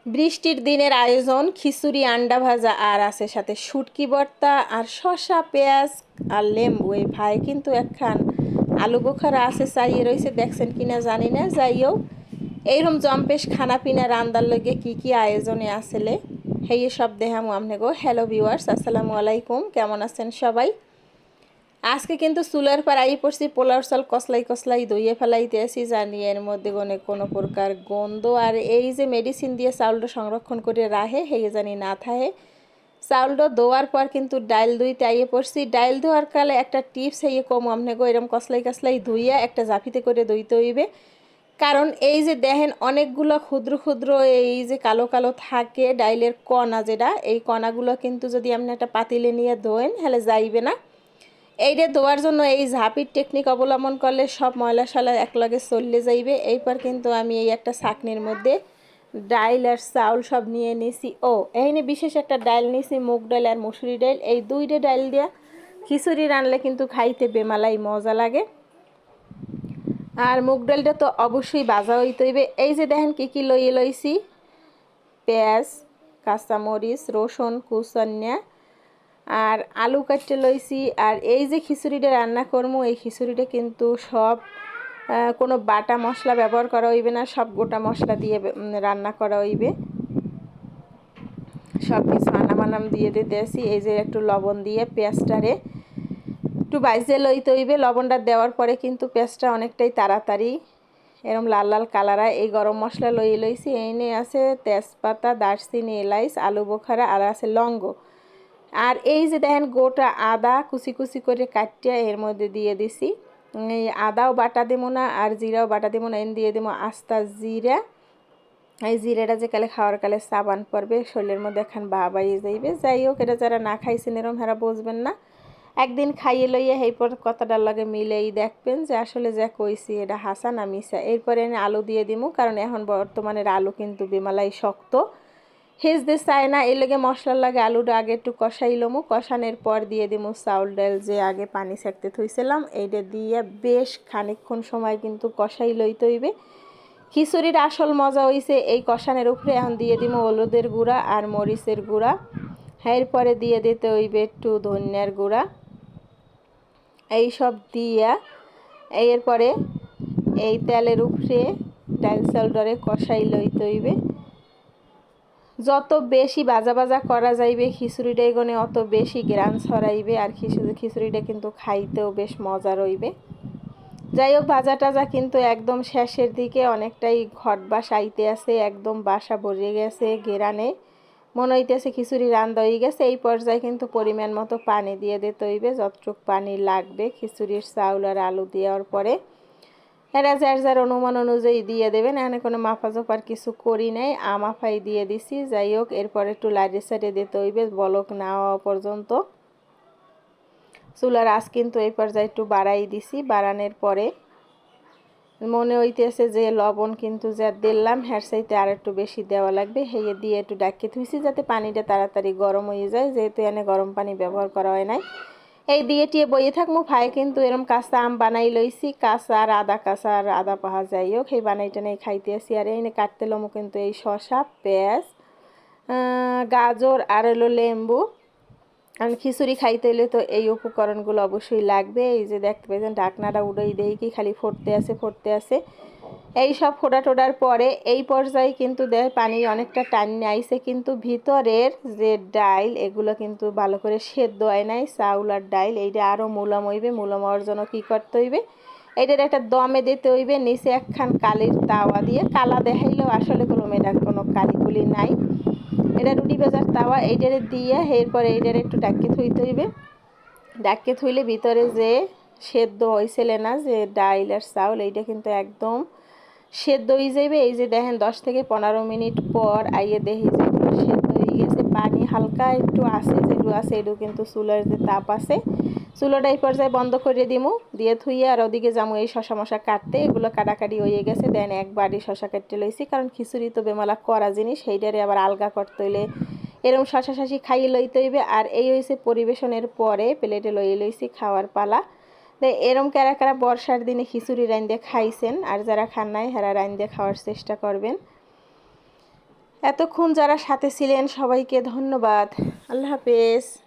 বৃষ্টির দিনের আয়োজন খিচুড়ি, আন্ডা ভাজা আর আছে সাথে শুটকি ভর্তা আর শসা, পেঁয়াজ আর লেম্বু। এই ভাই কিন্তু একখান আলু বোখারা আছে চাইয়ে রয়েছে, দেখছেন কিনা জানি না। যাইও এইরকম জম্পেশ খানা পিনা রান্দার লগে কি কি আয়োজনে আসলে হেই সব দেখামু আমনে গো। হ্যালো ভিউয়ার্স, আসসালামু আলাইকুম, কেমন আছেন সবাই? আজকে কিন্তু চুলার পর আই পড়ছি, পোলার চাল কসলাই কসলাই ধুইয়ে ফেলাইতে আসি, জানি এর মধ্যে কোনো প্রকার গন্ধ আর এই যে মেডিসিন দিয়ে চাউলটা সংরক্ষণ করে রাখে হেয়ে জানি না থাকে। চাউলটা ধোয়ার পর কিন্তু ডাইল ধুইতে আইয়ে পড়ছি। ডাইল ধোয়ার কালে একটা টিপস হেয়ে কম আমনে গো, এরকম কসলাই কসলাই ধুইয়া একটা জাফিতে করে ধুইতে হইবে। কারণ এই যে দেখেন অনেকগুলো ক্ষুদ্র ক্ষুদ্র এই যে কালো কালো থাকে ডাইলের কণা, যেটা এই কণাগুলো কিন্তু যদি আপনি একটা পাতিলে নিয়ে ধোয়েন হলে যাইবে না। এইটা ধোয়ার জন্য এই ঝাঁপির টেকনিক অবলম্বন করলে সব ময়লা শলা একলগে চললে যাইবে। এইবার কিন্তু আমি এই একটা ছাকনির মধ্যে ডাইল আর চাউল সব নিয়ে নিছি। এইখানে বিশেষ একটা ডাইল নিছি, মুগ ডাল আর মুসুরি ডাল। এই দুইটা ডাইল দিয়া খিচুড়ি রানলে কিন্তু খাইতে বেমালাই মজা লাগে। আর মুগ ডালটা তো অবশ্যই ভাজা হইতে হইবে। এই যে দেখেন কি কি লইছি, পেঁয়াজ, কাঁচামরিচ, রসুন কুচান্যা আর আলু কাটতে লইছি। আর এই যে খিচুড়িটা রান্না করবো, এই খিচুড়িটা কিন্তু সব কোনো বাটা মশলা ব্যবহার করা হইবে না, সব গোটা মশলা দিয়ে রান্না করা হইবে। সব কিছু আনাম দিয়ে দিতে আসি। এই যে একটু লবণ দিয়ে পেঁয়াজটারে একটু বাইজে লইতে হইবে। লবণটা দেওয়ার পরে কিন্তু পেঁয়াজটা অনেকটাই তাড়াতাড়ি এরম লাল লাল কালার হয়। এই গরম মশলা লইছি, এনে আছে তেজপাতা, দারচিনি, এলাইচ, আলু বোখারা আর আছে লঙ্গ। আর এই যে দেখেন গোটা আদা কুচি কুচি করে কাটিয়ে এর মধ্যে দিয়ে দিছি। এই আদাও বাটা দেবো না আর জিরাও বাটা দেবো না, এন দিয়ে দেবো আস্তা জিরা। এই জিরাটা যে কালে খাওয়ার কালে সাবান পড়বে, শরীরের মধ্যে এখন বাবাইয়ে যাইবে। যাই হোক, এটা যারা না খাইছেন এরম হেরা বুঝবেন না। একদিন খাইয়ে লইয়া এইপর কথাটার লাগে মিলেই দেখবেন যে আসলে যা কইছি এটা হাসা না মিশা। এরপরে আমি আলু দিয়ে দিমু, কারণ এখন বর্তমানের আলু কিন্তু বেমালাই শক্ত, হেজতে চায় না। এর লগে মশলার লাগে আলুটা আগে একটু কষাই লমু, কষানোর পর দিয়ে দিমু চাউল ডাল যে আগে পানি সেঁকতে থইছিলাম, এইটা দিয়ে বেশ খানিকক্ষণ সময় কিন্তু কষাই লইতে হইবে। খিচুড়ির আসল মজা হইছে এই কষানোর উপরে। এখন দিয়ে দিমু হলুদের গুঁড়া আর মরিচের গুঁড়া। এরপরে দিয়ে দিতে হইবে একটু ধনিয়ার গুঁড়া। এই সব দিয়া এরপরে এই তেলের উপরে ডাল চাউলটারে কষাই লইতে হইবে। যত বেশি ভাজা ভাজা করা যাইবে খিচুড়িটা এগোনে অত বেশি গ্রান ছড়াইবে, আর খিচুড়িটা কিন্তু খাইতেও বেশ মজা রইবে। যাই হোক, ভাজা টাজা কিন্তু একদম শেষের দিকে অনেকটাই ঘটবাস আইতে আছে, একদম বাসা ভরে গেছে ঘেরানে, মনে হইতেছে খিচুড়ি রান্না হয়ে গেছে। এই পর্যায়ে কিন্তু পরিমাণ মতো পানি দিয়ে দিতে হইবে, যতটুকু পানি লাগবে খিচুড়ির চাউল আর আলু দেওয়ার পরে। এরা যার যার অনুমান অনুযায়ী দিয়ে দেবেন, এখানে কোনো মাপা জোপার কিছু করি নাই, মাফাই দিয়ে দিছি। যাই হোক, এরপর একটু লাইটে সাইডে দিতে হইবে বলক না হওয়া পর্যন্ত। চুলার আঁচ কিন্তু এই পর্যায়ে একটু বাড়াই দিছি। বাড়ানোর পরে মনে হইতেছে যে লবণ কিন্তু যা দিলাম হ্যার চাইতে আর একটু বেশি দেওয়া লাগবে। হেয়ে দিয়ে একটু ডাকিয়ে থুইছি যাতে পানিটা তাড়াতাড়ি গরম হয়ে যায়, যেহেতু এনে গরম পানি ব্যবহার করা হয় নাই। এই দিয়ে টিয়ে বইয়ে থাকবো। ভাই কিন্তু এরম কাঁচা আম বানাই লইছি, কাঁচা আর আদা পাহা, যাই হোক এই বানাইটা নেই খাইতে আসি। আর এনে কাটতে লমো কিন্তু এই শসা, পেঁয়াজ, গাজর আর হলো লেম্বু। কারণ খিচুড়ি খাইতে হলে তো এই উপকরণগুলো অবশ্যই লাগবে। এই যে দেখতে পাচ্ছেন ঢাকনাটা উড়েই দেই কি খালি ফুটতে আছে। এই সব ফোটা টোটার পরে এই পর্যায়ে কিন্তু দেয় পানি অনেকটা টানি আইছে, কিন্তু ভিতরের যে ডাইল এগুলো কিন্তু ভালো করে সেদ্ধ হয় নাই, চাউল আর ডাইল। এইটা আরও মুলাম হইবে। মুলাম হওয়ার জন্য কী করতে হইবে, এইটার একটা দমে দিতে হইবে। নিচে একখান কালির তাওয়া দিয়ে, কালা দেখাইলেও আসলে কোনো কালিকুলি নাই, এটা রুটি ভাজার তাওয়া। এইটারে দিয়ে এরপরে এইটারে একটু ডাকিয়ে থইতে হইবে। ডাকিয়ে থইলে ভিতরে যে সেদ্ধ হয়েছিল না যে ডাইল আর চাউল, এইটা কিন্তু একদম সেদ্ধ হয়ে যাবে। এই যে দেখেন 10 থেকে 15 মিনিট পর আইয়ে দেখি যে সেদ্ধ হয়ে গেছে। পানি হালকা একটু আছে, যেটু আছে এটু কিন্তু চুলার যে তাপ আছে, চুলাটা এই পর্যায়ে বন্ধ করে দিমু। দিয়ে থুইয়ে আর ওদিকে যাবো এই শশা মশা কাটতে। এগুলো কাটাকাটি হয়ে গেছে। দেন একবারই শশা কাটতে লইছি, কারণ খিচুড়ি তো বেমালা করা জিনিস, সেইটারে আবার আলগা করতে হইলে এরকম শশা শাশি খাইয়ে লইতে হইবে। আর এই হয়েছে পরিবেশনের পরে প্লেটে লইছি, খাওয়ার পালা। এরম কারা কারা বর্ষার দিনে খিচুড়ি রাইন্দে খাইছেন, আর যারা খান নাই হেরা রাইন্দে খাওয়ার চেষ্টা করবেন। এতক্ষণ যারা সাথে ছিলেন সবাইকে ধন্যবাদ। আল্লাহ হাফেজ।